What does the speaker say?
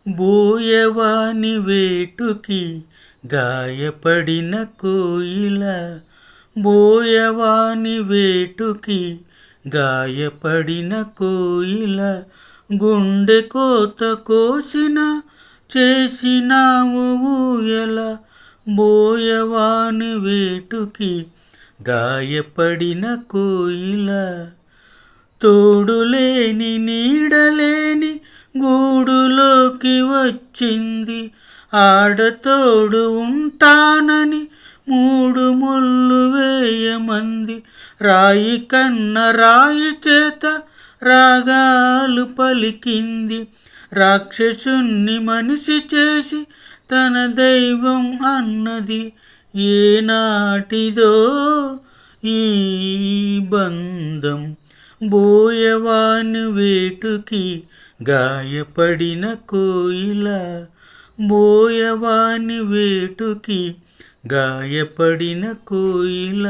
బోయవాని వేటుకి గాయపడిన కోయిల, బోయవాని వేటుకి గాయపడిన కోయిల, గుండె కోత కోసిన చేసినావు ఊయల. బోయవాని వేటుకి గాయపడిన కోయిల, తోడులేని నీడలేని గూడులోకి వచ్చింది, ఆడతోడు ఉంటానని మూడు ముళ్ళు వేయమంది. రాయి కన్న రాయి చేత రాగాలు పలికింది, రాక్షసుణ్ణి మనిషి చేసి తన దైవం అన్నది. ఏనాటిదో ఈ బంధం, బోయవాని వేటుకి గాయపడిన కోయిల, బోయవాని వేటుకి గాయపడిన కోయిల.